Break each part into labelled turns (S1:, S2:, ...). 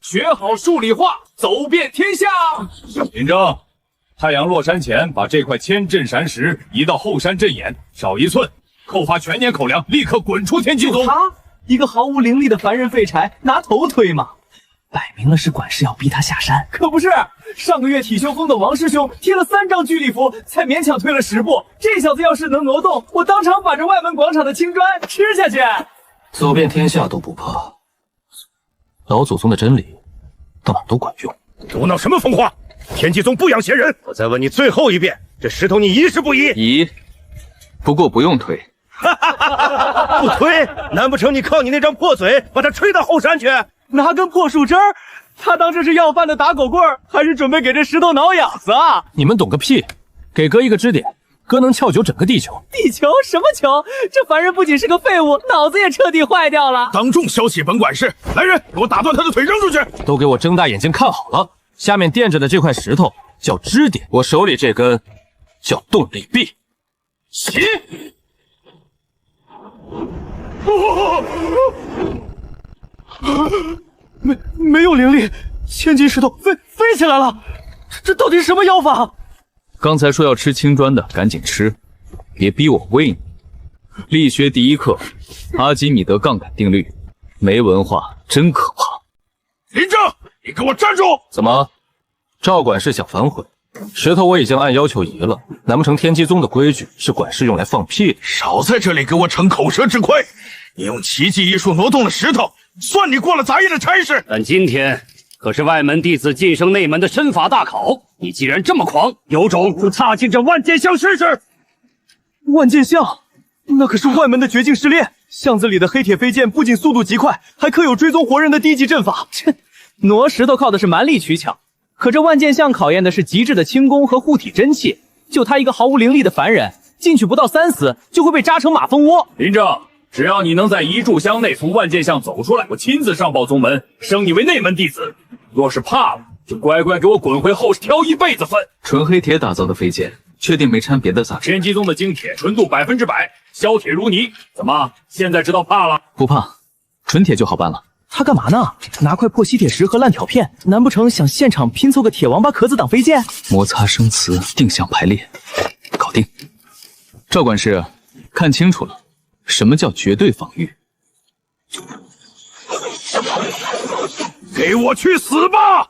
S1: 学好数理化，走遍天下。
S2: 林正，太阳落山前把这块千镇山石移到后山镇眼，少1寸，扣罚全年口粮，立刻滚出天机宗。
S3: 他一个毫无灵力的凡人废柴，拿头推吗？摆明了是管事要逼他下山。可不是，上个月体修峰的王师兄贴了3张居礼符，才勉强推了10步。这小子要是能挪动，我当场把这外门广场的青砖吃下去。
S4: 走遍天下都不怕，老祖宗的真理到哪都管用。
S5: 胡闹什么疯话！天机宗不养闲人。我再问你最后一遍，这石头你移是不移？
S4: 移，不过不用推。
S5: 不推？难不成你靠你那张破嘴把他吹到后山去？
S3: 拿根破树枝儿，他当这是要饭的打狗棍儿，还是准备给这石头挠痒子啊？
S4: 你们懂个屁！给哥一个支点，哥能撬久整个地球。
S3: 地球什么球？这凡人不仅是个废物，脑子也彻底坏掉了。
S5: 当众消息本管事，来人，给我打断他的腿扔出去！
S4: 都给我睁大眼睛看好了，下面垫着的这块石头叫支点，我手里这根叫动力臂。起！
S3: 没有灵力，千斤石头飞起来了，这到底是什么妖法？
S4: 刚才说要吃青砖的，赶紧吃，别逼我喂你。力学第一课，阿基米德杠杆定律，没文化真可怕。
S5: 林正，你给我站住！
S4: 怎么，赵管事想反悔？石头我已经按要求移了，难不成天机宗的规矩是管事用来放屁的？
S5: 少在这里给我逞口舌之亏！你用奇迹艺术挪动了石头，算你过了杂役的差事。
S6: 但今天可是外门弟子晋升内门的身法大考，你既然这么狂，有种就踏进这万剑巷试试。
S3: 万剑巷，那可是外门的绝境试炼。巷子里的黑铁飞剑不仅速度极快，还刻有追踪活人的低级阵法。切，挪石头靠的是蛮力取巧，可这万剑巷考验的是极致的轻功和护体真气。就他一个毫无灵力的凡人，进去不到3死就会被扎成马蜂窝。
S2: 林正，只要你能在一炷香内从万剑巷走出来，我亲自上报宗门，升你为内门弟子。若是怕了，就乖乖给我滚回后挑一辈子粪。
S4: 纯黑铁打造的飞剑，确定没掺别的杂质？
S2: 天机宗的精铁纯度100%，削铁如泥。怎么，现在知道怕了？
S4: 不怕，纯铁就好办了。
S3: 他干嘛呢？拿块破吸铁石和烂条片，难不成想现场拼凑个铁王八壳子挡飞剑？
S4: 摩擦生词，定向排列，搞定。赵管事，看清楚了，什么叫绝对防御？
S5: 给我去死吧！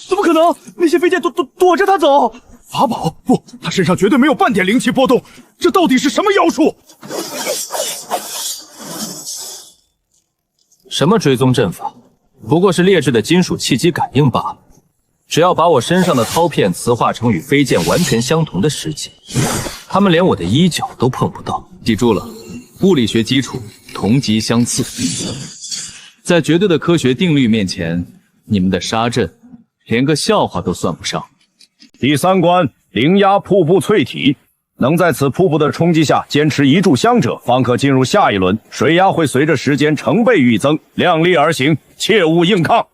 S3: 怎么可能？那些飞剑躲着他走。
S5: 法宝不，他身上绝对没有半点灵气波动，这到底是什么妖术？
S4: 什么追踪阵法，不过是劣质的金属气机感应罢了。只要把我身上的刀片磁化成与飞剑完全相同的石级，他们连我的衣角都碰不到。记住了，物理学基础同级相次，在绝对的科学定律面前，你们的杀阵连个笑话都算不上。
S5: 第3关，灵压瀑布淬体。能在此瀑布的冲击下坚持1炷香者，方可进入下一轮。水压会随着时间成倍愈增，量力而行，切勿硬抗。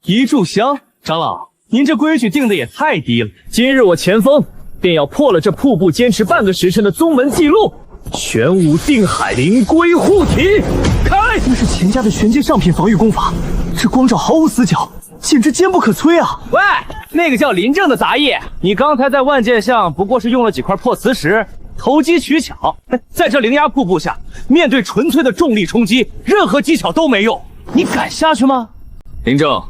S3: 1炷香，长老，您这规矩定的也太低了。今日我前锋便要破了这瀑布坚持半个时辰的宗门记录。玄武定海灵龟护体，开！那是钱家的玄阶上品防御功法，这光照毫无死角，简直坚不可摧啊！喂，那个叫林正的杂役，你刚才在万剑巷不过是用了几块破磁石，投机取巧。在这灵压瀑布下，面对纯粹的重力冲击，任何技巧都没用。你敢下去吗？
S4: 林正，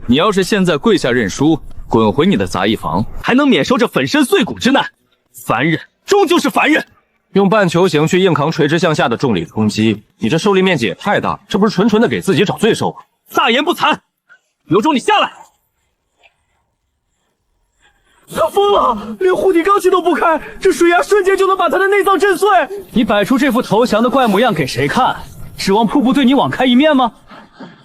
S4: 你要是现在跪下认输，滚回你的杂役房，
S3: 还能免受这粉身碎骨之难。凡人终究是凡人。
S4: 用半球形去硬扛垂直向下的重力冲击，你这受力面积也太大，这不是纯纯的给自己找罪受吗？
S3: 大言不惭！有种你下来！他疯了，连护体罡气都不开，这水压瞬间就能把他的内脏震碎。你摆出这副投降的怪模样给谁看？指望瀑布对你网开一面吗？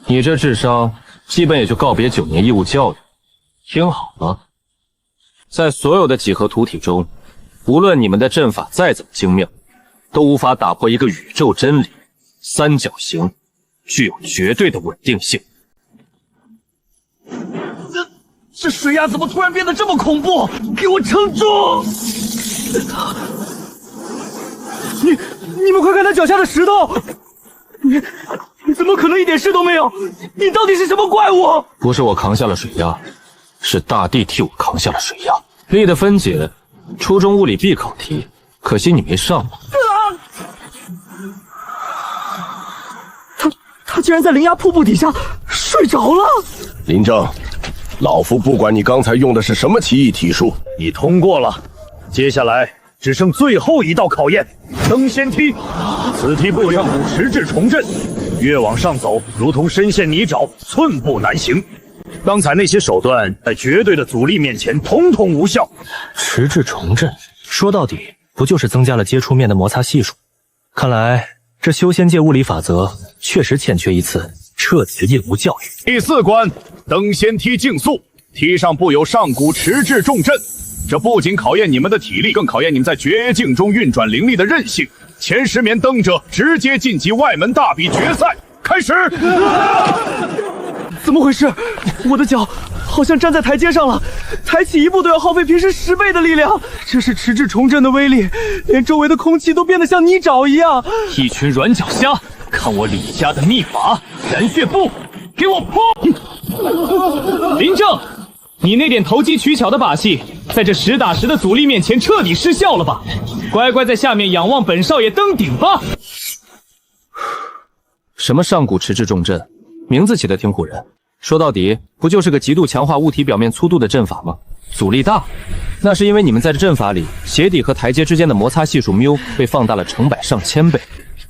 S4: 你这智商，基本也就告别9年义务教育。听好了，在所有的几何图体中，无论你们的阵法再怎么精妙，都无法打破一个宇宙真理：三角形具有绝对的稳定性。
S3: 这水压怎么突然变得这么恐怖？给我撑住！你们快看他脚下的石头！你怎么可能一点事都没有？你到底是什么怪物？
S4: 不是我扛下了水压，是大地替我扛下了水压。力的分解，初中物理必考题，可惜你没上。
S3: 他竟然在灵压瀑布底下睡着了。
S7: 林正，老夫不管你刚才用的是什么奇异体术，
S1: 你通过了，接下来只剩最后一道考验——登仙梯。此梯步上古迟滞重振，越往上走，如同深陷泥沼，寸步难行。刚才那些手段在绝对的阻力面前，统统无效。
S8: 迟滞重振，说到底不就是增加了接触面的摩擦系数？看来这修仙界物理法则确实欠缺一次彻底的应物教育。
S5: 第4关，登仙梯竞速，梯上布有上古迟滞重阵，这不仅考验你们的体力，更考验你们在绝境中运转灵力的韧性。前10名登者直接晋级外门大比决赛，开始！
S3: 怎么回事？我的脚好像站在台阶上了，抬起一步都要耗费平时10倍的力量。这是迟滞重振的威力，连周围的空气都变得像泥沼一样。
S2: 一群软脚虾，看我李家的秘法燃血步，给我破！
S3: 林正，你那点投机取巧的把戏，在这实打实的阻力面前彻底失效了吧？乖乖在下面仰望本少爷登顶吧！
S4: 什么上古迟滞重阵，名字起得挺唬人。说到底，不就是个极度强化物体表面粗度的阵法吗？阻力大，那是因为你们在这阵法里，鞋底和台阶之间的摩擦系数缪被放大了成百上千倍。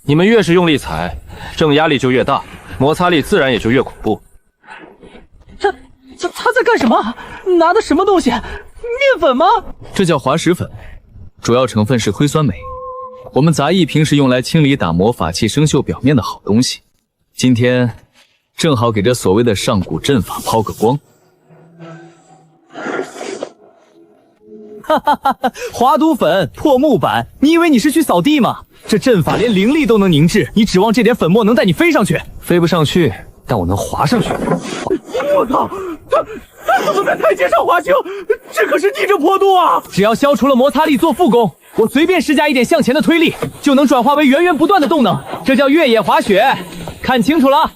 S4: 你们越是用力踩，正压力就越大，摩擦力自然也就越恐怖。
S3: 他在干什么？拿的什么东西？面粉吗？
S9: 这叫滑石粉，主要成分是硅酸镁。我们杂役平时用来清理打磨法器生锈表面的好东西，今天正好给这所谓的上古阵法抛个光。
S3: 哈哈哈！滑毒粉、破木板，你以为你是去扫地吗？这阵法连灵力都能凝滞，你指望这点粉末能带你飞上去？
S4: 飞不上去，但我能滑上去。
S3: 我靠！他怎么在台阶上滑行？这可是逆着坡度啊！只要消除了摩擦力做副攻，我随便施加一点向前的推力，就能转化为源源不断的动能，这叫越野滑雪。看清楚了！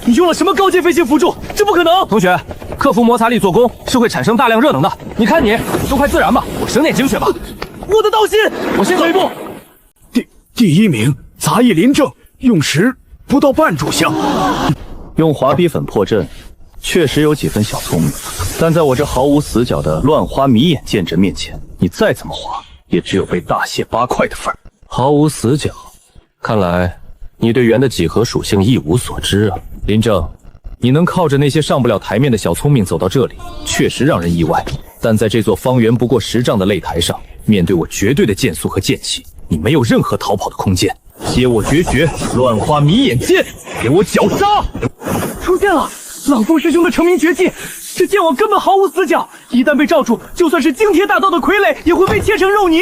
S3: 你用了什么高阶飞行辅助？这不可能！
S4: 同学，克服摩擦力做功是会产生大量热能的。你看你都快自燃吧，我省点精血吧。
S3: 我的道心，我先走一步。
S1: 第1名，杂役林正，用时不到半炷香。
S8: 用滑逼粉破阵，确实有几分小聪明，但在我这毫无死角的乱花迷眼剑阵面前，你再怎么滑，也只有被大卸8块的份儿。
S4: 毫无死角，看来你对圆的几何属性一无所知啊。林正，你能靠着那些上不了台面的小聪明走到这里，确实让人意外。但在这座方圆不过10丈的擂台上，面对我绝对的剑速和剑气，你没有任何逃跑的空间。
S3: 接我绝学乱花迷眼剑，给我绞杀！出现了，朗风师兄的成名绝技，这剑网根本毫无死角，一旦被罩住，就算是惊天大道的傀儡也会被切成肉泥。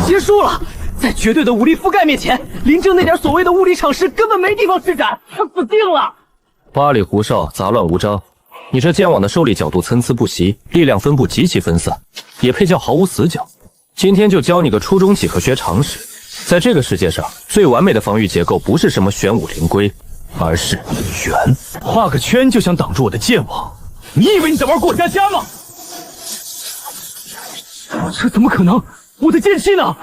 S3: 结束了，在绝对的武力覆盖面前，林正那点所谓的物理常识根本没地方施展，他死定了。
S4: 八里胡哨，杂乱无章。你这剑网的受力角度参差不齐，力量分布极其分散，也配叫毫无死角？今天就教你个初中几何学常识。在这个世界上，最完美的防御结构不是什么玄武灵龟，而是圆。
S3: 画个圈就想挡住我的剑网，你以为你在玩过家家吗？这怎么可能？我的剑气呢？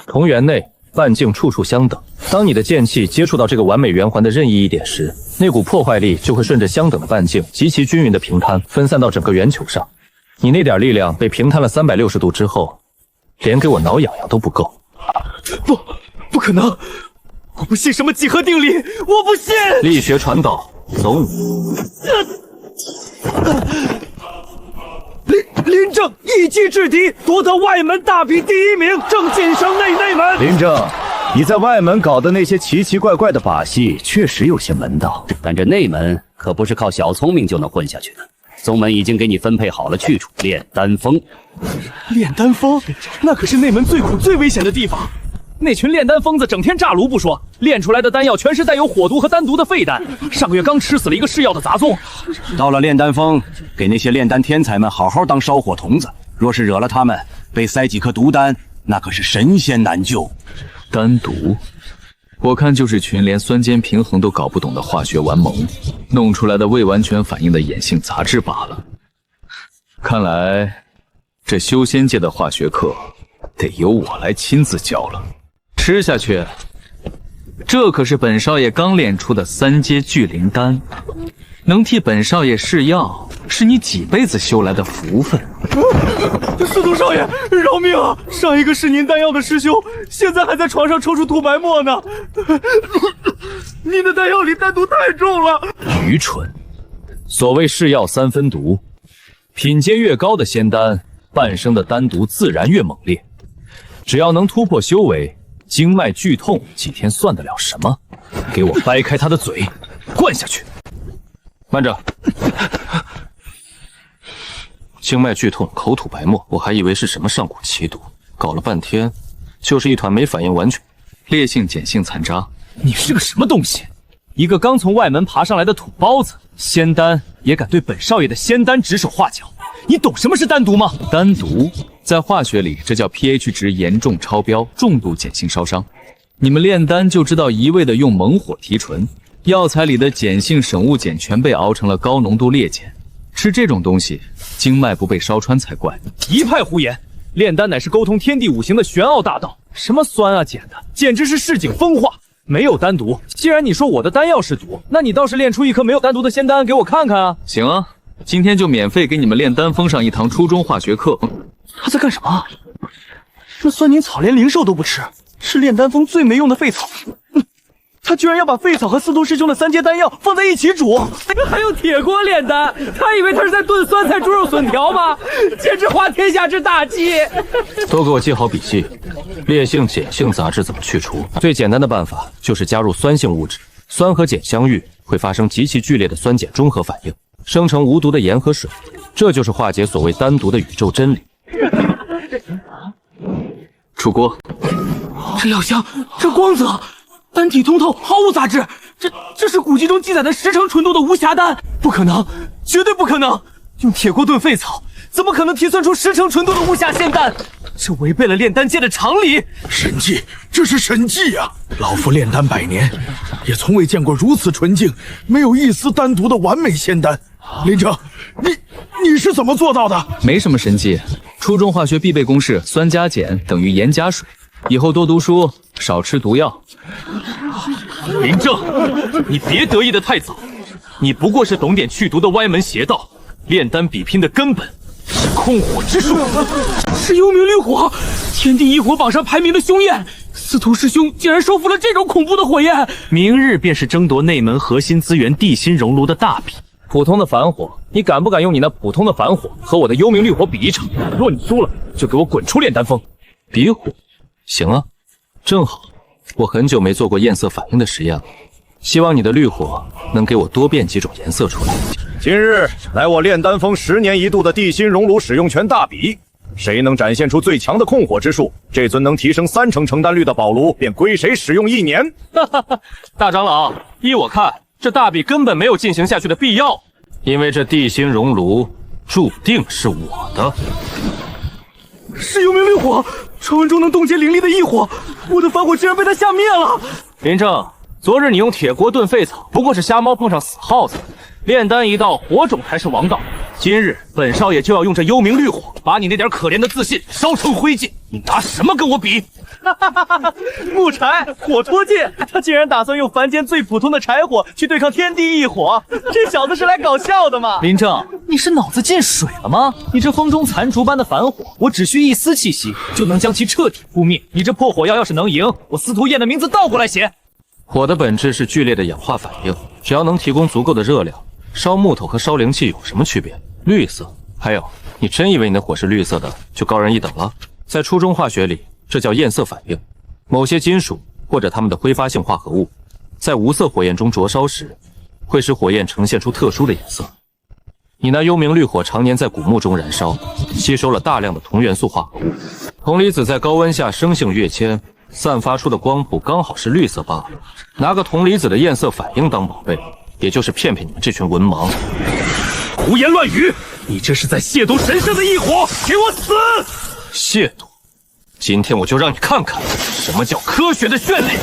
S4: 同圆内，半径处处相等。当你的剑气接触到这个完美圆环的任意一点时，那股破坏力就会顺着相等的半径极其均匀的平摊，分散到整个圆球上。你那点力量被平摊了360度之后，连给我挠痒痒都不够。
S3: 不可能！我不信什么几何定理，我不信！
S4: 力学传导，走你！
S3: 林正一击制敌，夺得外门大比第1名，正晋升内门。
S5: 林正，你在外门搞的那些奇奇怪怪的把戏，确实有些门道。
S6: 但这内门可不是靠小聪明就能混下去的。宗门已经给你分配好了去处，炼丹峰。
S3: 炼丹峰，那可是内门最苦最危险的地方。那群炼丹疯子整天炸炉不说，炼出来的丹药全是带有火毒和丹毒的废丹。上个月刚吃死了一个噬药的杂宗。
S10: 到了炼丹峰，给那些炼丹天才们好好当烧火童子。若是惹了他们，被塞几颗毒丹，那可是神仙难救。
S9: 丹毒我看就是群连酸碱平衡都搞不懂的化学顽萌，弄出来的未完全反应的衍性杂质罢了。看来这修仙界的化学课得由我来亲自教了。吃下去，这可是本少爷刚炼出的3阶聚灵丹，能替本少爷试药，是你几辈子修来的福分。
S3: 司徒少爷，饶命啊！上一个试您丹药的师兄，现在还在床上抽出吐白沫呢。您的丹药里丹毒太重了。
S4: 愚蠢！所谓是药3分毒，品阶越高的仙丹，半生的丹毒自然越猛烈。只要能突破修为，经脉剧痛几天算得了什么？给我掰开他的嘴，灌下去！慢着。经脉剧痛，口吐白沫，我还以为是什么上古奇毒，搞了半天就是一团没反应完全
S9: 烈性碱性残渣。
S3: 你是个什么东西？一个刚从外门爬上来的土包子，仙丹也敢对本少爷的仙丹指手画脚？你懂什么是丹毒吗？
S9: 丹毒在化学里，这叫 pH 值严重超标，重度碱性烧伤。你们炼丹就知道一味的用猛火提纯，药材里的碱性省物碱全被熬成了高浓度烈碱。吃这种东西，经脉不被烧穿才怪。
S3: 一派胡言！炼丹乃是沟通天地五行的玄奥大道，什么酸啊碱的，简直是市井风化。没有丹毒，既然你说我的丹药是毒，那你倒是炼出一颗没有丹毒的仙丹给我看看啊！
S9: 行啊，今天就免费给你们炼丹封上一堂初中化学课。
S3: 他在干什么？这酸宁草连灵兽都不吃，是炼丹峰最没用的废草。他居然要把废草和司徒师兄的3阶丹药放在一起煮，还用铁锅炼丹？他以为他是在炖酸菜猪肉笋条吗？简直滑天下之大稽！
S4: 都给我记好笔记。烈性碱性杂质怎么去除？最简单的办法就是加入酸性物质，酸和碱相遇会发生极其剧烈的酸碱中和反应，生成无毒的盐和水，这就是化解所谓丹毒的宇宙真理。
S9: 出锅。
S3: 这药香，这光泽，丹体通透，毫无杂质。这是古籍中记载的10成纯度的无瑕丹，不可能，绝对不可能！用铁锅炖废草，怎么可能提算出10成纯度的无瑕仙丹？这违背了炼丹界的常理。
S11: 神迹，这是神迹呀！老夫炼丹100年，也从未见过如此纯净、没有一丝丹毒的完美仙丹。林正，你是怎么做到的？
S9: 没什么神迹，初中化学必备公式：酸加碱等于盐加水。以后多读书，少吃毒药。
S3: 林正，你别得意的太早，你不过是懂点去毒的歪门邪道。炼丹比拼的根本是控火之术，是幽冥绿火，天地异火榜上排名的凶焰。司徒师兄竟然收服了这种恐怖的火焰，明日便是争夺内门核心资源地心熔炉的大比。普通的反火，你敢不敢用你那普通的反火和我的幽冥绿火比一场？若你输了，就给我滚出炼丹峰！
S4: 比火？行啊，正好我很久没做过焰色反应的实验了，希望你的绿火能给我多变几种颜色出来。
S5: 今日来我炼丹峰10年一度的地心熔炉使用权大比，谁能展现出最强的控火之术，这尊能提升3成成丹率的宝炉便归谁使用1年。
S3: 大长老，依我看，这大比根本没有进行下去的必要，
S4: 因为这地心熔炉注定是我的。
S3: 是幽冥绿火，传闻中能冻结灵力的异火，我的反火竟然被他吓灭了。林正，昨日你用铁锅炖废草，不过是瞎猫碰上死耗子。炼丹一道，火种才是王道。今日本少爷就要用这幽冥绿火，把你那点可怜的自信烧成灰烬。你拿什么跟我比？木柴火托剑，他竟然打算用凡间最普通的柴火去对抗天地异火，这小子是来搞笑的吗？林正，你是脑子进水了吗？你这风中残烛般的反火，我只需一丝气息就能将其彻底扑灭。你这破火药要是能赢，我司徒燕的名字倒过来写。
S4: 火的本质是剧烈的氧化反应，只要能提供足够的热量，烧木头和烧灵气有什么区别？绿色。还有，你真以为你的火是绿色的就高人一等了？在初中化学里，这叫焰色反应。某些金属或者它们的挥发性化合物，在无色火焰中灼烧时，会使火焰呈现出特殊的颜色。你那幽冥绿火常年在古木中燃烧，吸收了大量的铜元素化合物，铜离子在高温下生性跃迁，散发出的光谱刚好是绿色罢了。拿个铜离子的焰色反应当宝贝，也就是骗骗你们这群文盲。
S3: 胡言乱语！你这是在亵渎神圣的异火，给我死！
S4: 亵渎！今天我就让你看看什么叫科学的训练。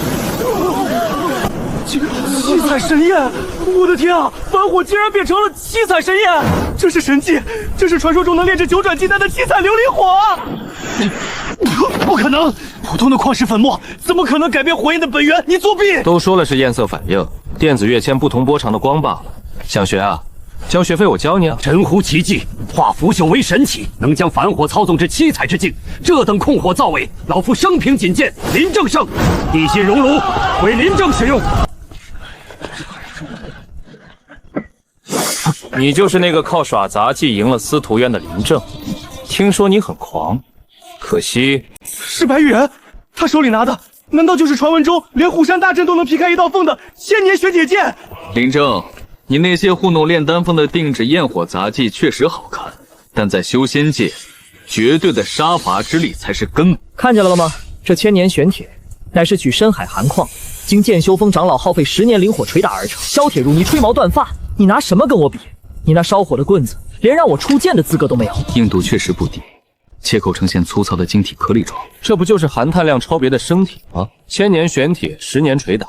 S3: 彩神焰！我的天啊，反火竟然变成了七彩神焰！这是神器，这是传说中能炼制九转金丹的七彩琉璃火！不可能，普通的矿石粉末怎么可能改变火焰的本源？你作弊！
S4: 都说了是焰色反应，电子跃迁不同波长的光罢了。想学啊？交学费我教你啊！
S6: 神乎其技，化腐朽为神器，能将反火操纵至七彩之境，这等控火造伪，老夫生平仅见。林正胜，地心熔炉为林正使用。
S4: 你就是那个靠耍杂技赢了司徒院的林正，听说你很狂，可惜
S3: 是白羽人，他手里拿的难道就是传闻中连虎山大阵都能劈开一道缝的千年玄铁剑？
S9: 林正，你那些糊弄炼丹峰的定制焰火杂技确实好看，但在修仙界，绝对的杀伐之力才是根本。
S3: 看见了吗？这千年玄铁乃是取深海寒矿，经剑修峰长老耗费10年灵火捶打而成。削铁如泥，吹毛断发，你拿什么跟我比？你那烧火的棍子，连让我出剑的资格都没有。
S9: 硬度确实不低，切口呈现粗糙的晶体颗粒状，
S4: 这不就是含碳量超别的生铁吗？千年玄铁，10年捶打。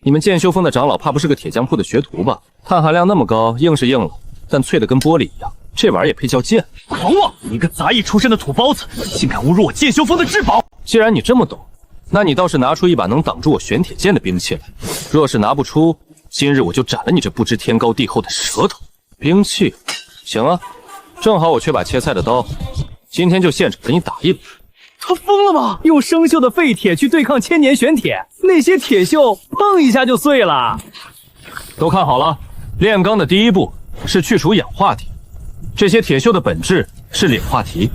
S4: 你们剑修峰的长老怕不是个铁匠铺的学徒吧？碳含量那么高，硬是硬了，但脆的跟玻璃一样，这玩意儿也配叫剑？
S3: 狂妄！你个杂役出身的土包子，竟敢侮辱我剑修峰的至宝！
S4: 既然你这么懂，那你倒是拿出一把能挡住我玄铁剑的兵器来。若是拿不出，今日我就斩了你这不知天高地厚的舌头。兵器，行啊，正好我缺把切菜的刀，今天就现场给你打一把。
S3: 他疯了吗？用生锈的废铁去对抗千年玄铁，那些铁锈碰一下就碎了。
S4: 都看好了，炼钢的第一步是去除氧化铁，这些铁锈的本质是磷化提。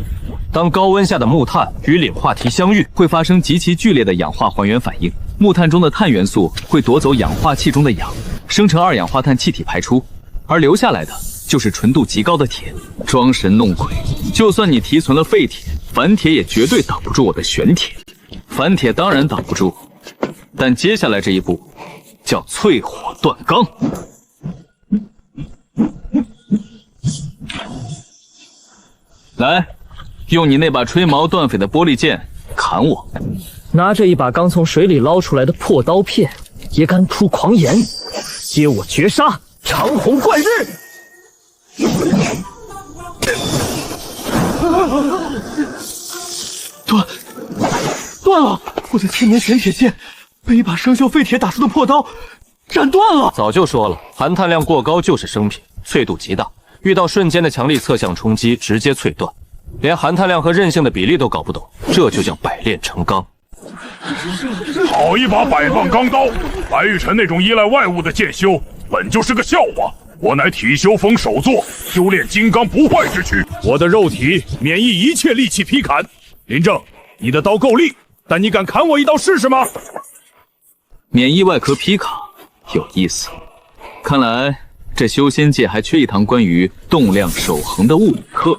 S4: 当高温下的木炭与磷化提相遇，
S9: 会发生极其剧烈的氧化还原反应。木炭中的碳元素会夺走氧化气中的氧，生成2氧化碳气体排出，而留下来的就是纯度极高的铁。装神弄鬼，就算你提存了废铁，反铁也绝对挡不住我的玄铁。反铁当然挡不住，但接下来这一步叫淬火断钢。来，用你那把吹毛断匪的玻璃剑砍我！
S3: 拿着一把刚从水里捞出来的破刀片，也敢吐狂言，接我绝杀长虹贯日！断了！我的千年玄铁剑被一把生锈废铁打出的破刀斩断了。
S4: 早就说了，含碳量过高就是生品，脆度极大，遇到瞬间的强力侧向冲击，直接淬断。连含碳量和韧性的比例都搞不懂，这就叫百炼成钢。
S1: 好一把百棒钢刀！白玉晨那种依赖外物的剑修，本就是个笑话。我乃体修峰首座，修炼金刚不坏之躯，我的肉体免疫一切利器劈砍。林正，你的刀够利，但你敢砍我一刀试试吗？
S9: 免疫外壳劈卡，有意思。看来这修仙界还缺一堂关于动量守恒的物理课。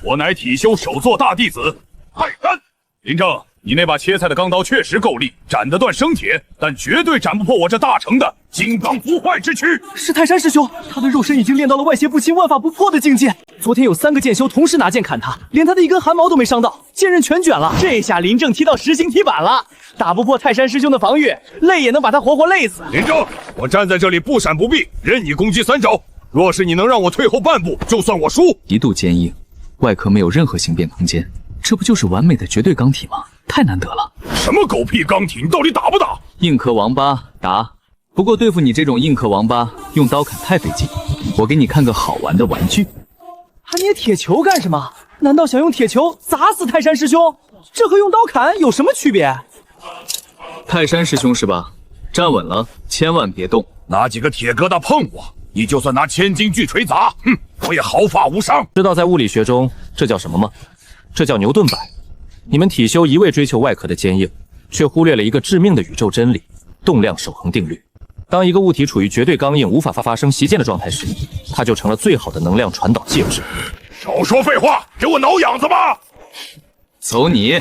S1: 我乃体修首座大弟子泰山。林正，你那把切菜的钢刀确实够力，斩得断生铁，但绝对斩不破我这大成的金刚不坏之躯。
S3: 是泰山师兄，他的肉身已经练到了外邪不侵、万法不破的境界。昨天有3个剑修同时拿剑砍他，连他的一根汗毛都没伤到，剑刃全卷了。这下林正踢到实心踢板了，打不破泰山师兄的防御，累也能把他活活累死。
S1: 林正，我站在这里不闪不避，任你攻击3招。若是你能让我退后半步，就算我输。
S9: 极度坚硬，外壳没有任何形变空间，这不就是完美的绝对钢体吗？太难得了。
S1: 什么狗屁钢体，你到底打不打？
S9: 硬壳王八打，不过对付你这种硬壳王八，用刀砍太费劲。我给你看个好玩的玩具。
S3: 他捏铁球干什么？难道想用铁球砸死泰山师兄？这和用刀砍有什么区别？
S9: 泰山师兄是吧？站稳了，千万别动。
S1: 拿几个铁疙瘩碰我，你就算拿千斤巨锤砸，我也毫发无伤。
S4: 知道在物理学中这叫什么吗？这叫牛顿摆。你们体修一味追求外壳的坚硬，却忽略了一个致命的宇宙真理——动量守恒定律。当一个物体处于绝对刚硬、无法发生袭剑的状态时，它就成了最好的能量传导介质。
S1: 少说废话，给我挠痒子吧！
S9: 走你！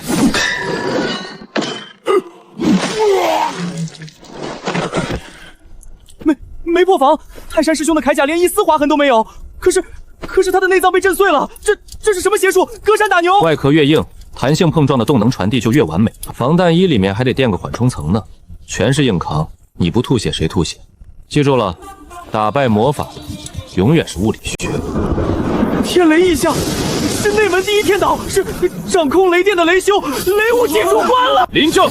S3: 没破防，泰山师兄的铠甲连一丝划痕都没有。可是他的内脏被震碎了，这是什么邪术？隔山打牛！
S4: 外壳越硬，弹性碰撞的动能传递就越完美。防弹衣里面还得垫个缓冲层呢，全是硬扛，你不吐血谁吐血？记住了，打败魔法永远是物理学。
S3: 天雷异象，是内门第一天导，是掌控雷电的雷修，雷武技术关了。
S2: 林正，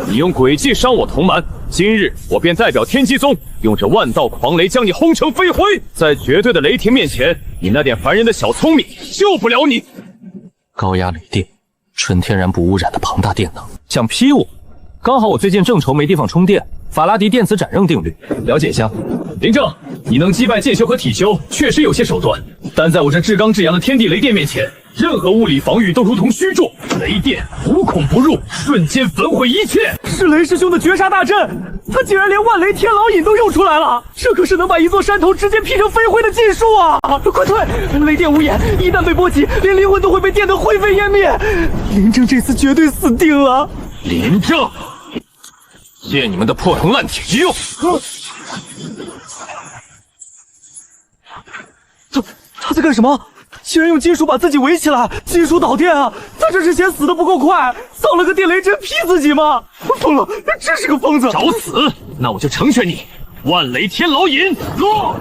S2: 你用诡计伤我同门，今日我便代表天机宗，用这万道狂雷将你轰成飞灰。在绝对的雷霆面前，你那点凡人的小聪明救不了你。
S4: 高压雷电，纯天然不污染的庞大电能，想劈我？刚好我最近正愁没地方充电。法拉第电磁斩刃定律，了解一下。
S2: 林正，你能击败剑修和体修，确实有些手段，但在我这至刚至阳的天地雷电面前，任何物理防御都如同虚竹，雷电无孔不入，瞬间焚毁一切。
S3: 是雷师兄的绝杀大阵，他竟然连万雷天牢引都用出来了，这可是能把一座山头直接劈成飞灰的技术啊！快退！雷电无眼，一旦被波及，连灵魂都会被电得灰飞烟灭。林正这次绝对死定了。
S2: 林正，借你们的破铜烂铁一用。
S3: 他在干什么？竟然用金属把自己围起来，金属导电啊！他这是嫌死的不够快，造了个电雷阵劈自己吗？疯了，真是个疯子！
S2: 找死！那我就成全你，万雷天牢引，落！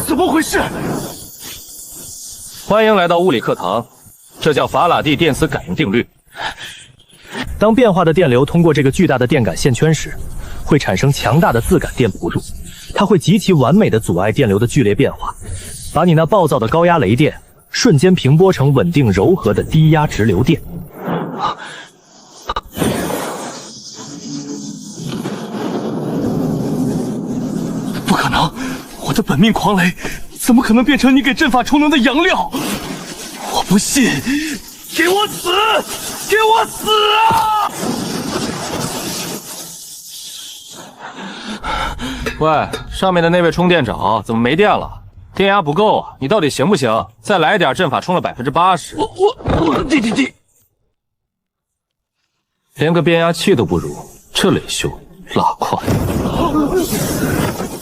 S3: 怎么回事？
S4: 欢迎来到物理课堂，这叫法拉第电磁感应定律。
S3: 当变化的电流通过这个巨大的电感线圈时，会产生强大的自感电补助，它会极其完美的阻碍电流的剧烈变化，把你那暴躁的高压雷电瞬间平拨成稳定柔和的低压直流电。不可能，我的本命狂雷怎么可能变成你给阵法充能的养料？我不信！给我死！给我死啊！
S4: 喂，上面的那位充电爪怎么没电了？电压不够啊！你到底行不行？再来点，阵法充了80%。
S3: 我，
S4: 连个变压器都不如，这雷修拉胯。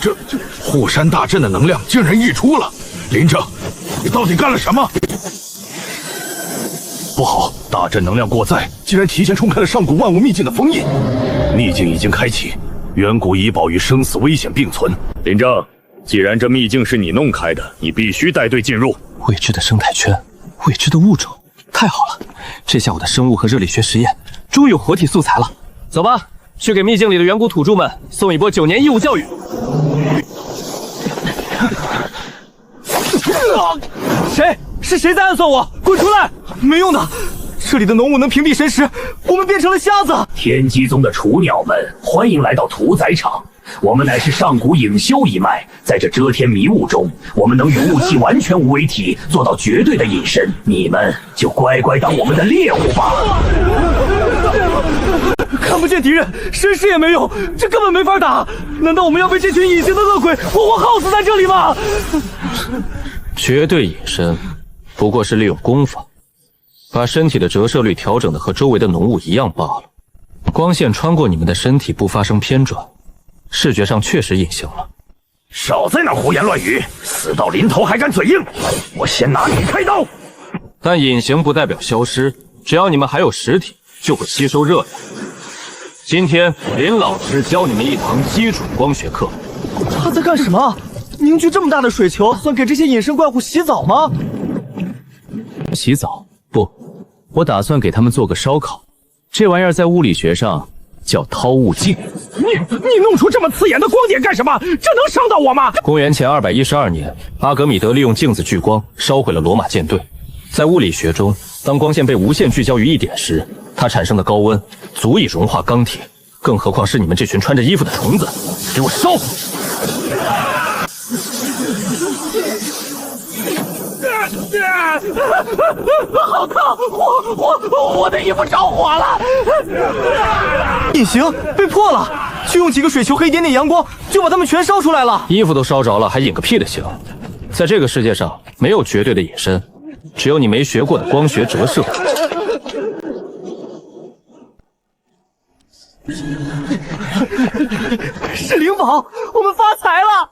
S11: 这护山大阵的能量竟然溢出了！林正，你到底干了什么？
S1: 不好，大阵能量过载，竟然提前冲开了上古万物秘境的封印，秘境已经开启，远古遗宝与生死危险并存。林正，既然这秘境是你弄开的，你必须带队进入。
S4: 未知的生态圈，未知的物种，太好了！这下我的生物和热力学实验终于有活体素材了。走吧，去给秘境里的远古土著们送一波9年义务教育。
S3: 谁？是谁在暗算我？滚出来！没用的，这里的浓雾能屏蔽神识，我们变成了瞎子。
S12: 天机宗的雏鸟们，欢迎来到屠宰场。我们乃是上古影修一脉，在这遮天迷雾中，我们能与雾气完全无为体，做到绝对的隐身。你们就乖乖当我们的猎物吧。
S3: 看不见敌人，神识也没用，这根本没法打。难道我们要被这群隐形的恶鬼活活耗死在这里吗？
S4: 绝对隐身，不过是利用功法，把身体的折射率调整的和周围的浓雾一样罢了。光线穿过你们的身体不发生偏转，视觉上确实隐形了。
S12: 少在那胡言乱语，死到临头还敢嘴硬，我先拿你开刀。
S4: 但隐形不代表消失，只要你们还有实体，就会吸收热量。今天林老师教你们一堂基础光学课。
S3: 他在干什么？凝聚这么大的水球，算给这些隐身怪物洗澡吗？
S9: 洗澡？不，我打算给他们做个烧烤。这玩意儿在物理学上叫掏物镜。
S12: 你弄出这么刺眼的光点干什么？这能伤到我吗？
S4: 公元前212年，阿格米德利用镜子聚光烧毁了罗马舰队。在物理学中，当光线被无限聚焦于一点时，它产生的高温足以融化钢铁，更何况是你们这群穿着衣服的虫子！给我烧！
S3: 好烫！我的衣服着火了！隐形被破了，就用几个水球和一点点阳光，就把它们全烧出来了。
S4: 衣服都烧着了，还隐个屁的形！在这个世界上，没有绝对的隐身，只有你没学过的光学折射。
S3: 是灵宝，我们发财了！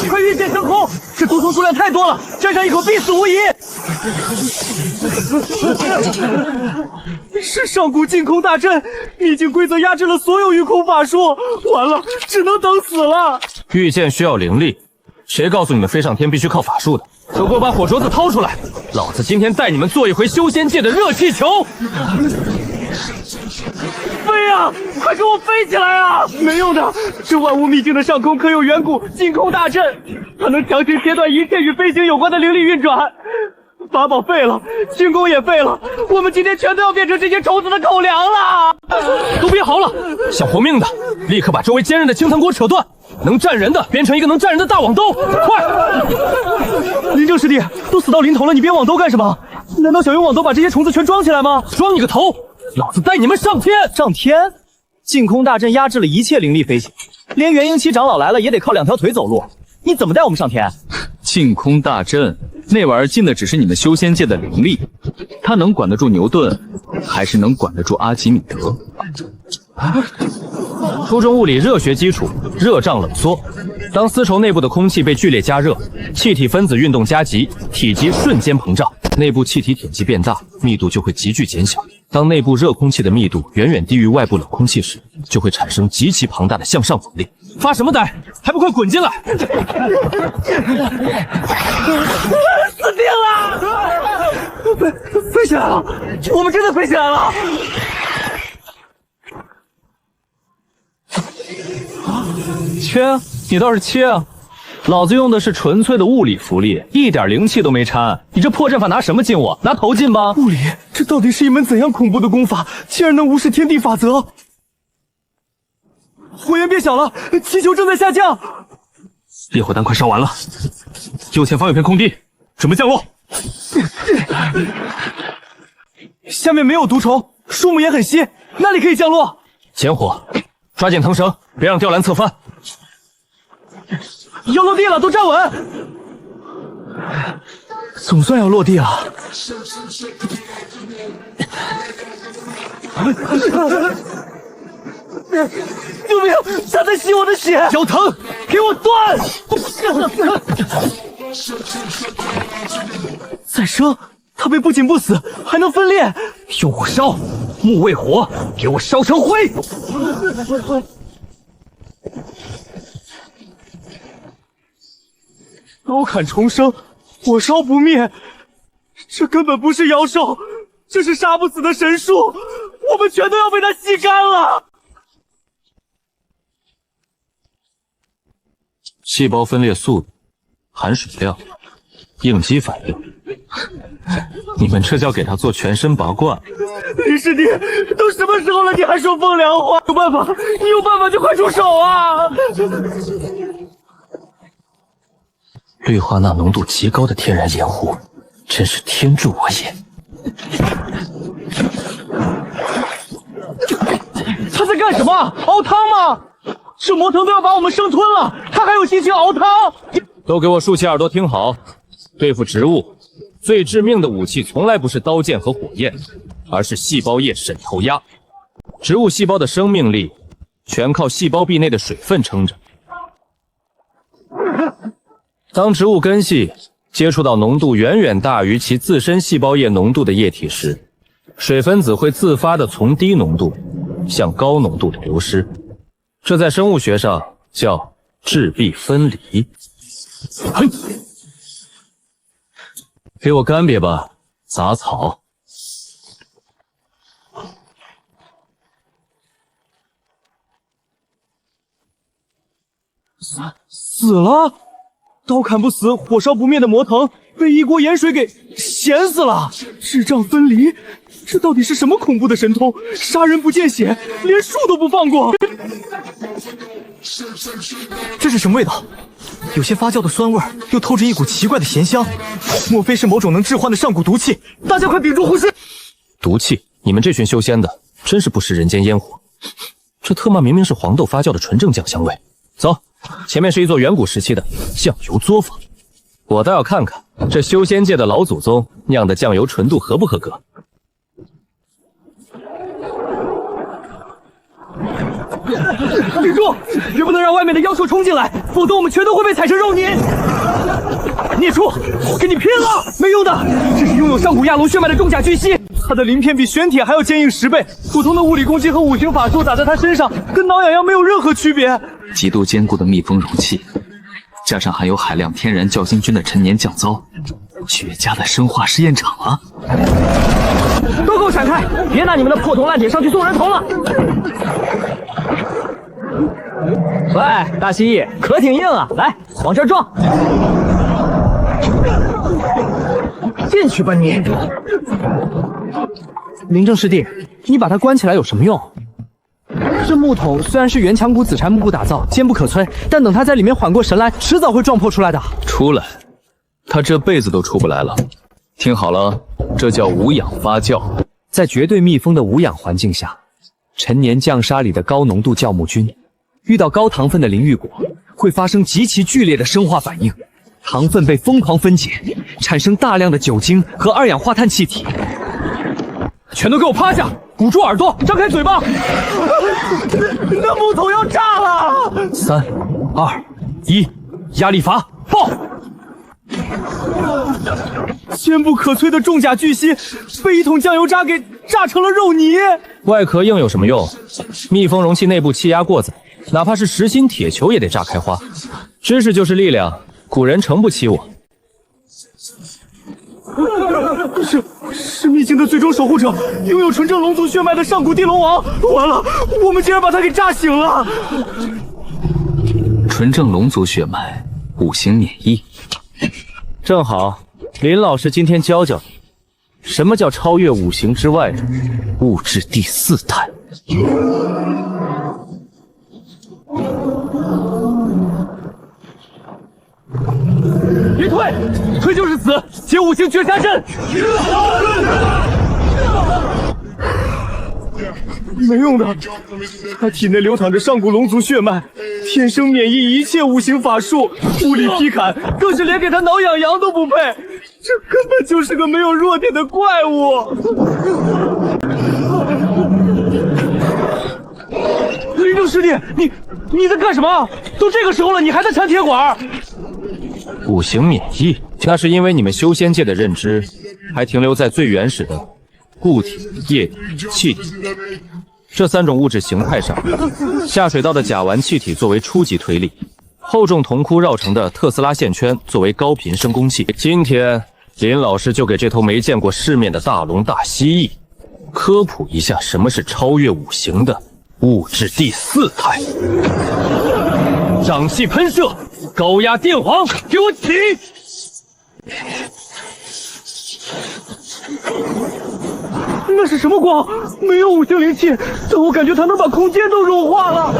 S3: 快御剑升空！这毒虫数量太多了，沾上一口必死无疑。是上古净空大阵，秘境规则压制了所有御空法术，完了，只能等死了。
S4: 御剑需要灵力，谁告诉你们飞上天必须靠法术的？都给我把火镯子掏出来！老子今天带你们做一回修仙界的热气球！
S3: 飞啊！快给我飞起来啊！没用的，这万物秘境的上空可有远古净空大阵，它能强行切断一切与飞行有关的灵力运转。法宝废了，轻功也废了，我们今天全都要变成这些虫子的口粮了！
S4: 都别嚎了，想活命的，立刻把周围坚韧的青藤给我扯断！能站人的，变成一个能站人的大网兜，快！
S3: 林正师弟，都死到临头了，你编网兜干什么？难道想用网兜把这些虫子全装起来吗？
S4: 装你个头！老子带你们上天！
S3: 上天？净空大阵压制了一切灵力飞行，连元婴期长老来了也得靠2条腿走路，你怎么带我们上天？
S9: 净空大阵那玩意儿禁的只是你们修仙界的灵力，它能管得住牛顿，还是能管得住阿基米德？
S4: 初中物理热学基础，热胀冷缩。当丝绸内部的空气被剧烈加热，气体分子运动加急，体积瞬间膨胀，内部气体体积变大，密度就会急剧减小。当内部热空气的密度远远低于外部冷空气时，就会产生极其庞大的向上阻力。发什么呆？还不快滚进来！
S3: 死定了！飞起来了！我们真的飞起来了！切，你倒是切啊！老子用的是纯粹的物理符力，一点灵气都没掺。你这破阵法拿什么进我？拿头进吧！物理，这到底是一门怎样恐怖的功法，竟然能无视天地法则？火焰变小了，气球正在下降。
S2: 烈火弹快烧完了，右前方有片空地，准备降落。
S3: 下面没有毒虫，树木也很稀，那里可以降落。
S4: 前火，抓紧藤绳，别让吊篮侧翻。
S3: 要落地了，都站稳。总算要落地了。救命！他在吸我的血！
S4: 脚疼，
S3: 给我断！再生，它被不仅不死，还能分裂。
S12: 用火烧，木为火，给我烧成灰！
S3: 刀砍重生，火烧不灭，这根本不是妖兽，这是杀不死的神术，我们全都要被它吸干了。
S4: 细胞分裂速度、含水量、应激反应，你们这叫给他做全身拔罐？
S3: 林师弟，都什么时候了，你还说风凉话？有办法，你有办法就快出手啊！
S4: 氯化钠浓度极高的天然盐湖，真是天助我也！
S3: 他在干什么？熬汤吗？这魔藤都要把我们生吞了，他还有心情熬汤？
S4: 都给我竖起耳朵听好，对付植物，最致命的武器从来不是刀剑和火焰，而是细胞液渗透压。植物细胞的生命力全靠细胞壁内的水分撑着。当植物根系接触到浓度远远大于其自身细胞液浓度的液体时，水分子会自发地从低浓度向高浓度的流失，这在生物学上叫质壁分离。给我干瘪吧，杂草！
S3: 死了！刀砍不死，火烧不灭的魔藤被一锅盐水给咸死了。智障分离，这到底是什么恐怖的神通？杀人不见血，连树都不放过。这是什么味道？有些发酵的酸味，又透着一股奇怪的咸香。莫非是某种能致幻的上古毒气？大家快屏住呼吸！
S4: 毒气？你们这群修仙的真是不食人间烟火。这特么明明是黄豆发酵的纯正酱香味。走，前面是一座远古时期的酱油作坊，我倒要看看这修仙界的老祖宗酿的酱油纯度合不合格。
S3: 顶住！绝不能让外面的妖兽冲进来，否则我们全都会被踩成肉泥。孽畜，我跟你拼了！没用的，这是拥有上古亚龙血脉的重甲巨蜥，它的鳞片比玄铁还要坚硬10倍，普通的物理攻击和五行法术打在它身上，跟挠痒痒没有任何区别。
S9: 极度坚固的密封容器，加上含有海量天然酵星菌的陈年降糟，绝佳的生化试验场啊！
S3: 都给我闪开！别拿你们的破铜烂铁上去送人头了！喂，大蜥蜴，壳挺硬啊，来，往这儿撞！进去吧你！林正师弟，你把它关起来有什么用？这木桶虽然是原强骨紫檀木骨打造，坚不可摧，但等它在里面缓过神来，迟早会撞破出来的。
S9: 出来，它这辈子都出不来了。听好了，这叫无氧发酵。
S3: 在绝对密封的无氧环境下，陈年酱沙里的高浓度酵母菌遇到高糖分的灵玉果，会发生极其剧烈的生化反应，糖分被疯狂分解，产生大量的酒精和二氧化碳气体。全都给我趴下，捂住耳朵，张开嘴巴！那木桶要炸了！3、2、1，压力阀爆！坚不可摧的重甲巨蜥被一桶酱油渣给炸成了肉泥。
S4: 外壳硬有什么用？密封容器内部气压过载，哪怕是实心铁球也得炸开花。知识就是力量，古人诚不欺我。
S3: 是秘境的最终守护者，拥有纯正龙族血脉的上古地龙王。完了，我们竟然把他给炸醒了。
S9: 纯正龙族血脉，5行免疫。
S8: 正好，林老师今天教教你，什么叫超越5行之外的物质第4态。
S3: 别退，退就是死！接5行绝杀阵。没用的，他体内流淌着上古龙族血脉，天生免疫一切5行法术，物理劈砍更是连给他挠痒痒都不配，这根本就是个没有弱点的怪物。林正师弟，你在干什么？都这个时候了，你还在缠铁管
S4: ？5行免疫，那是因为你们修仙界的认知还停留在最原始的固体、液体、气体这3种物质形态上。下水道的甲烷气体作为初级推力，厚重铜箍绕成的特斯拉线圈作为高频声工器。今天林老师就给这头没见过世面的大龙大蜥蜴科普一下什么是超越5行的物质第4态。
S3: 掌气喷射，高压电簧，给我起！那是什么光？没有5行灵气，但我感觉它能把空间都融化了。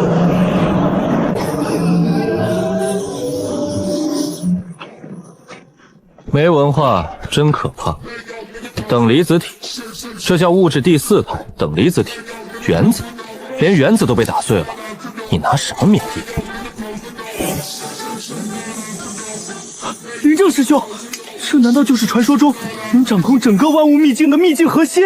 S4: 没文化真可怕。等离子体，这叫物质第4态。等离子体，原子，连原子都被打碎了，你拿什么免疫？
S3: 林正师兄，这难道就是传说中能掌控整个万物秘境的秘境核心？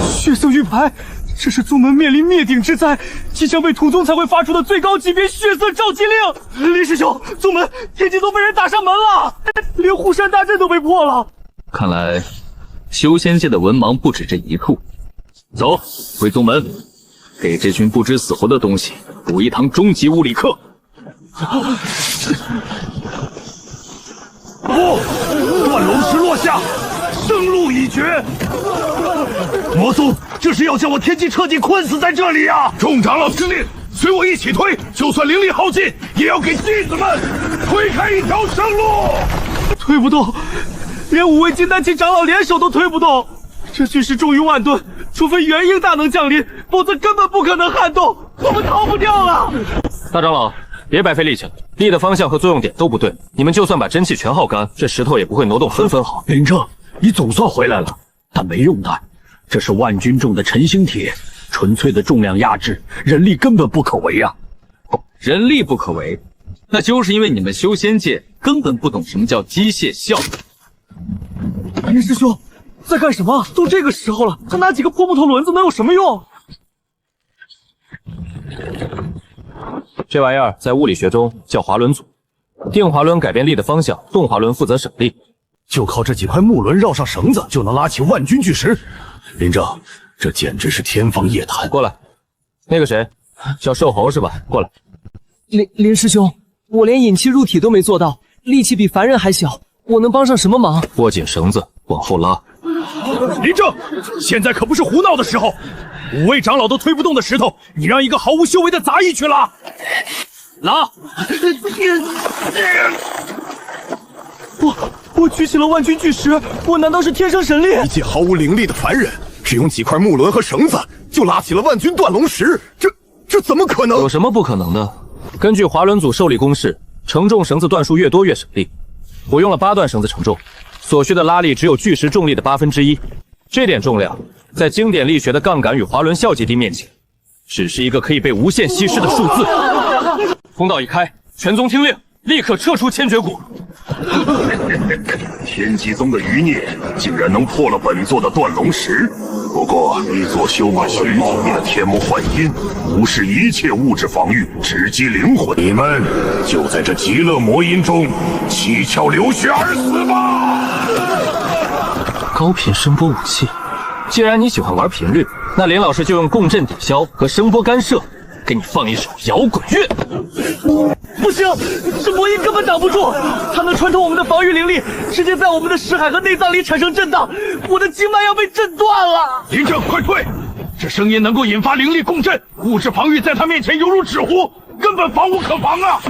S3: 血色玉牌，这是宗门面临灭顶之灾，即将被屠宗才会发出的最高级别血色召集令。林师兄，宗门天机宗被人打上门了，连护山大阵都被破了。
S9: 看来修仙界的文盲不止这一处。走，回宗门，给这群不知死活的东西补一堂终极物理课。
S1: 不，断龙石落下，生路已绝。魔宗，这是要将我天机彻底困死在这里啊！众长老听令，随我一起推，就算灵力耗尽，也要给弟子们推开一条生路。
S3: 推不动，连5位金丹期长老联手都推不动。这巨石重于万吨，除非元婴大能降临，否则根本不可能撼动。我们逃不掉了。
S4: 大长老，别白费力气了，力的方向和作用点都不对，你们就算把真气全耗干，这石头也不会挪动分毫。
S6: 林正，你总算回来了，但没用的，这是万钧重的晨星铁，纯粹的重量压制，人力根本不可为啊！
S9: 人力不可为，那就是因为你们修仙界根本不懂什么叫机械效应。
S3: 林师兄，在干什么？都这个时候了，他拿几个破木头轮子能有什么用？
S4: 这玩意儿在物理学中叫滑轮组，定滑轮改变力的方向，动滑轮负责省力。
S1: 就靠这几块木轮绕上绳子，就能拉起万钧巨石。林正，这简直是天方夜谭。
S4: 过来，那个谁，叫瘦猴是吧？过来。
S3: 林师兄，我连引气入体都没做到，力气比凡人还小，我能帮上什么忙？
S4: 握紧绳子，往后拉。
S1: 林正，现在可不是胡闹的时候。5位长老都推不动的石头，你让一个毫无修为的杂役去拉？拉！
S3: 我举起了万钧巨石，我难道是天生神力？
S7: 一介毫无灵力的凡人，只用几块木轮和绳子就拉起了万钧断龙石，这怎么可能？
S4: 有什么不可能的？根据滑轮组受力公式，承重绳子段数越多越省力。我用了8段绳子承重，所需的拉力只有巨石重力的1/8。这点重量，在经典力学的杠杆与滑轮效解地面前，只是一个可以被无限稀释的数字。通道一开，全宗听令，立刻撤出千绝谷。
S13: 天机宗的余孽竟然能破了本座的断龙石，不过一座修马虚体的天魔幻音，无视一切物质防御，直击灵魂。你们就在这极乐魔音中七窍流血而死吧！
S4: 高频声波武器，既然你喜欢玩频率，那林老师就用共振抵消和声波干涉，给你放一首摇滚乐。
S3: 不行，这魔音根本挡不住，它能穿透我们的防御灵力，直接在我们的识海和内脏里产生震荡，我的经脉要被震断了。
S1: 林正，快退！这声音能够引发灵力共振，物质防御在他面前犹如纸糊，根本防无可防啊！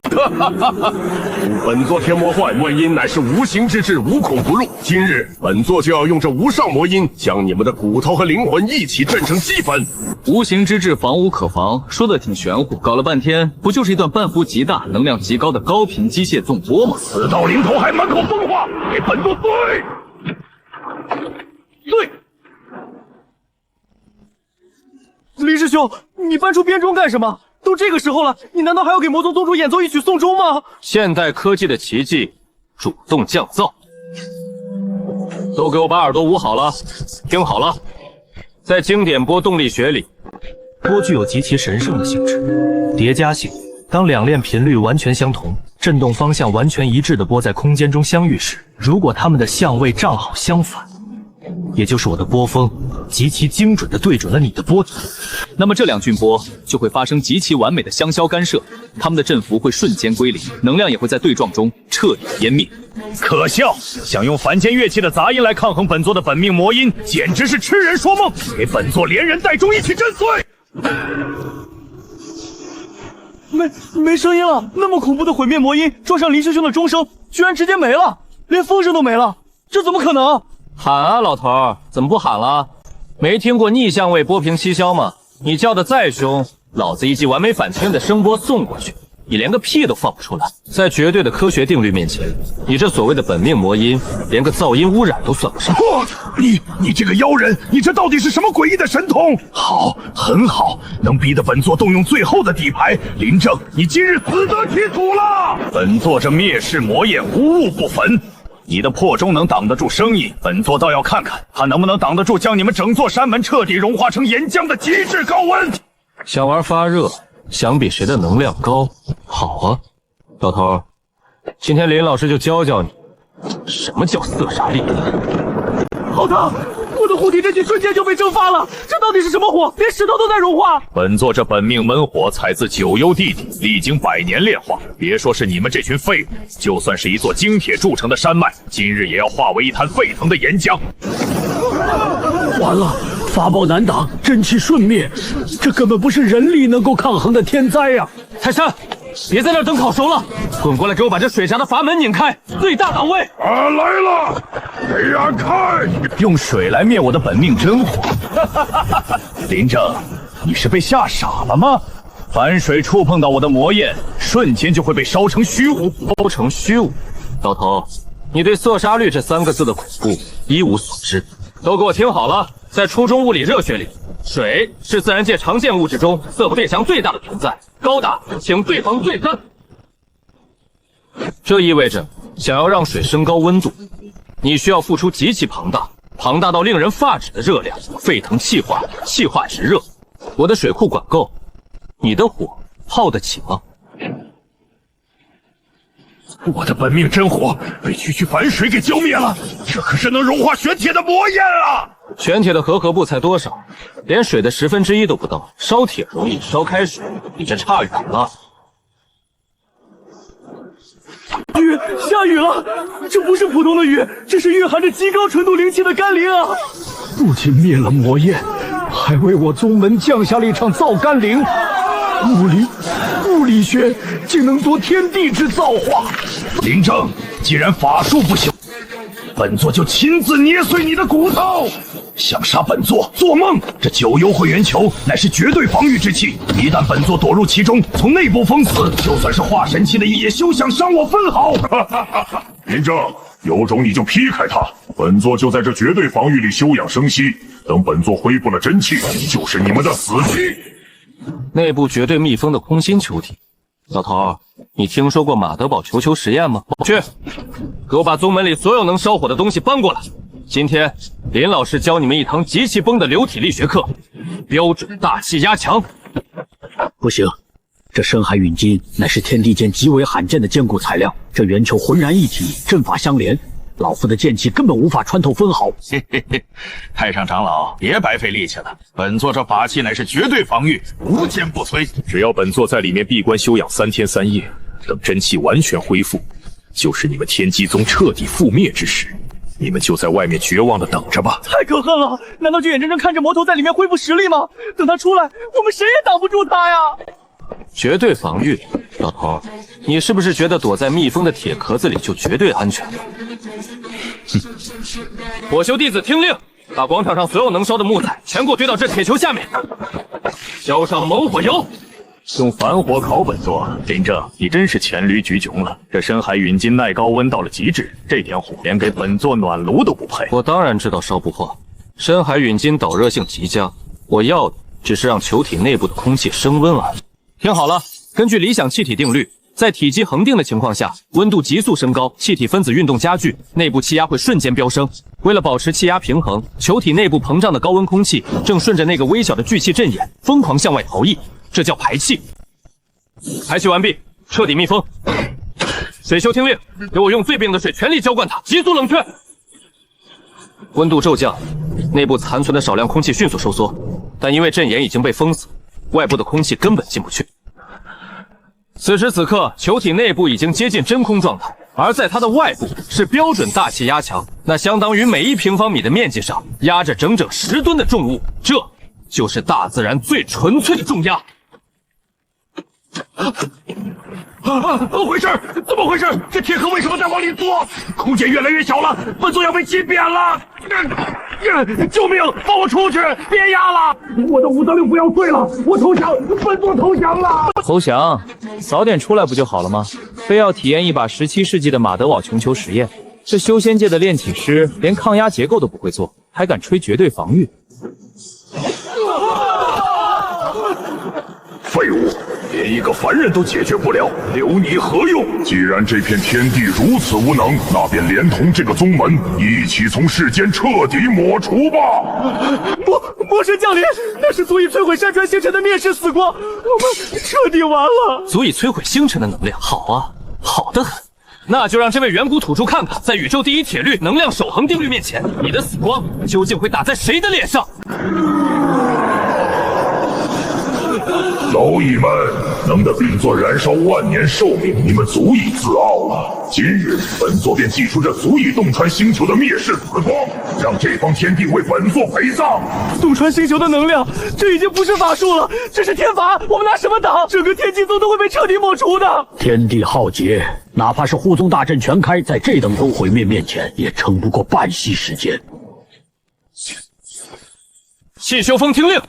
S13: 本座天魔幻音乃是无形之至，无孔不入。今日本座就要用这无上魔音，将你们的骨头和灵魂一起震成齑粉。
S9: 无形之至，防无可防，说的挺玄乎，搞了半天不就是一段半幅极大、能量极高的高频机械纵波吗？
S13: 死到临头还满口疯话，给本座对！
S3: 林师兄，你搬出编钟干什么？都这个时候了，你难道还要给魔宗宗主演奏一曲颂钟吗？
S4: 现代科技的奇迹，主动降噪。都给我把耳朵捂好了，听好了，在经典波动力学里，
S12: 波具有极其神圣的性质，叠加性。当两链频率完全相同、振动方向完全一致的波在空间中相遇时，如果它们的相位正好相反，也就是我的波峰极其精准地对准了你的波体，
S9: 那么这两俊波就会发生极其完美的相消干涉，它们的振幅会瞬间归零，能量也会在对撞中彻底湮灭。
S1: 可笑！想用凡间乐器的杂音来抗衡本座的本命魔音，简直是痴人说梦！给本座连人带钟一起震碎！
S3: 没声音了，那么恐怖的毁灭魔音撞上林师兄的钟声，居然直接没了，连风声都没了，这怎么可能？
S4: 喊啊，老头儿，怎么不喊了？没听过逆相位波平七消吗？你叫的再凶，老子一记完美反圈的声波送过去，你连个屁都放不出来。在绝对的科学定律面前，你这所谓的本命魔音，连个噪音污染都算不上。
S1: 你这个妖人，你这到底是什么诡异的神通？好，很好，能逼得本座动用最后的底牌。林正，你今日死得其土了！本座这灭世魔焰无物不焚。你的破钟能挡得住声音，本座倒要看看它能不能挡得住将你们整座山门彻底融化成岩浆的极致高温。
S4: 想玩发热，想比谁的能量高？好啊，老头儿，今天林老师就教教你什么叫色杀力。
S3: 好烫！我的护体阵气瞬间就被蒸发了，这到底是什么火？连石头都在融化。
S1: 本座这本命闷火采自九幽地底，历经100年炼化，别说是你们这群废物，就算是一座精铁铸成的山脉，今日也要化为一滩沸腾的岩浆。
S12: 完了，法宝难挡，真气瞬灭，这根本不是人力能够抗衡的天灾呀！
S4: 泰山，别在那儿等烤熟了，滚过来给我把这水闸的阀门拧开，最大档位！
S13: 啊，来了，给俺看！
S1: 用水来灭我的本命真火，林正，你是被吓傻了吗？凡水触碰到我的魔焰，瞬间就会被烧成虚无。
S4: 烧成虚无？老头，你对色杀率这3个字的恐怖一无所知。都给我听好了，在初中物理热学里，水是自然界常见物质中色不对象最大的存在，高达请对方最3。这意味着，想要让水升高温度，你需要付出极其庞大庞大到令人发指的热量，沸腾气化，气化直热。我的水库管够，你的火耗得起吗？
S13: 我的本命真火被区区凡水给浇灭了，这可是能融化玄铁的魔焰啊！
S4: 玄铁的和合部才多少？连水的1/10都不到。烧铁容易，烧开水，你这差远了。
S3: 雨，下雨了！这不是普通的雨，这是蕴含着极高纯度灵气的甘霖啊！
S12: 不仅灭了魔焰，还为我宗门降下了一场造甘霖。物理学竟能夺天地之造化。
S1: 林正，既然法术不行，本座就亲自捏碎你的骨头！想杀本座，做梦！这九幽会元球乃是绝对防御之气，一旦本座躲入其中，从内部封死，就算是化神期的也休想伤我分毫！
S13: 林正，有种你就劈开它，本座就在这绝对防御里休养生息，等本座恢复了真气，就是你们的死期。
S4: 内部绝对密封的空心球体，老头，你听说过马德堡球球实验吗？去，给我把宗门里所有能烧火的东西搬过来。今天林老师教你们一堂极其崩的流体力学课，标准大气压强。
S12: 不行，这深海陨金乃是天地间极为罕见的坚固材料，这圆球浑然一体，阵法相连，老夫的剑气根本无法穿透分毫。
S14: 嘿嘿嘿，太上长老，别白费力气了。本座这法器乃是绝对防御，无坚不摧。
S1: 只要本座在里面闭关休养3天3夜，等真气完全恢复，就是你们天机宗彻底覆灭之时，你们就在外面绝望的等着吧。
S3: 太可恨了！难道就眼睁睁看着魔头在里面恢复实力吗？等他出来，我们谁也挡不住他呀！
S4: 绝对防御，老头，你是不是觉得躲在密封的铁壳子里就绝对安全？火修弟子听令，把广场上所有能烧的木材全给我堆到这铁球下面，浇上猛火油。
S1: 用凡火烤本座，林正，你真是黔驴技穷了。这深海陨金耐高温到了极致，这点火连给本座暖炉都不配。
S4: 我当然知道烧不化，深海陨金导热性极佳，我要的只是让球体内部的空气升温而已。听好了，根据理想气体定律，在体积恒定的情况下，温度急速升高，气体分子运动加剧，内部气压会瞬间飙升。为了保持气压平衡，球体内部膨胀的高温空气正顺着那个微小的聚气阵眼疯狂向外逃逸，这叫排气。排气完毕，彻底密封。水修听令，给我用最冰的水全力浇灌它，急速冷却。温度骤降，内部残存的少量空气迅速收缩，但因为阵眼已经被封死，外部的空气根本进不去。此时此刻，球体内部已经接近真空状态，而在它的外部是标准大气压强，那相当于每1平方米的面积上压着整整10吨的重物，这就是大自然最纯粹的重压。
S1: 怎么回事？怎么回事？这铁壳为什么在往里缩？空间越来越小了，本座要被挤扁了！救命！放我出去！别压了！我的武则令不要碎了！我投降！本座投降了！
S3: 投降？早点出来不就好了吗？非要体验一把17世纪的马德堡琼球实验？这修仙界的炼体师连抗压结构都不会做，还敢吹绝对防御？
S13: 废物！连一个凡人都解决不了，留你何用？既然这片天地如此无能，那便连同这个宗门一起从世间彻底抹除吧！
S3: 魔神降临，那是足以摧毁山川星辰的灭世死光，我们彻底完了。
S4: 足以摧毁星辰的能量，好啊，好得很。那就让这位远古土著看看，在宇宙第一铁律能量守恒定律面前，你的死光究竟会打在谁的脸上？
S13: 蝼蚁们，能得本座燃烧万年寿命，你们足以自傲了。今日本座便祭出这足以洞穿星球的灭世紫光，让这方天地为本座陪葬。
S3: 洞穿星球的能量，这已经不是法术了，这是天罚。我们拿什么挡？整个天机宗都会被彻底抹除的。
S12: 天地浩劫，哪怕是护宗大阵全开，在这等宗毁灭面前，也撑不过半息时间。
S4: 谢修风听令。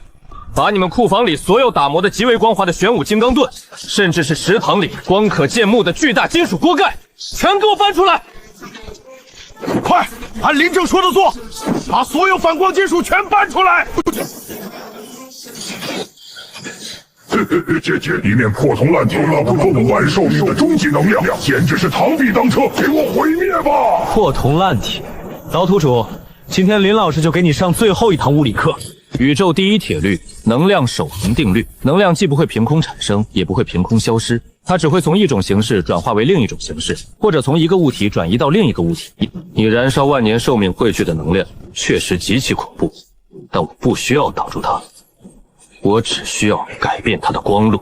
S4: 把你们库房里所有打磨的极为光滑的玄武金刚盾，甚至是食堂里光可见目的巨大金属锅盖，全给我搬出来！
S1: 快，按林正说的做，把所有反光金属全搬出来！
S13: 这里面破铜烂铁，供完寿命的终极能量，简直是螳臂当车，给我毁灭吧！
S3: 破铜烂铁，老土主，今天林老师就给你上最后一堂物理课。
S4: 宇宙第一铁律：能量守恒定律。能量既不会凭空产生，也不会凭空消失，它只会从一种形式转化为另一种形式，或者从一个物体转移到另一个物体。你燃烧万年寿命汇聚的能量确实极其恐怖，但我不需要挡住它，我只需要改变它的光路。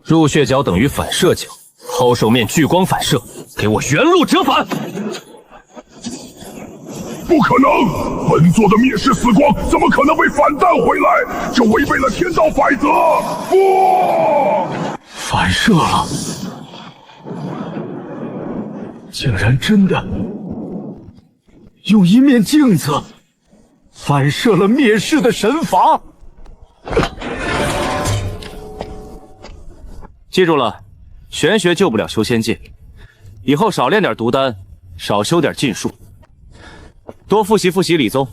S4: 入血角等于反射角，抛手面聚光反射，给我原路折返！
S13: 不可能！本座的灭世死光怎么可能会反弹回来？这违背了天道法则！不，
S11: 反射了，竟然真的用一面镜子反射了灭世的神法。
S4: 记住了，玄学救不了修仙界，以后少练点毒丹，少修点禁术。多复习复习理宗，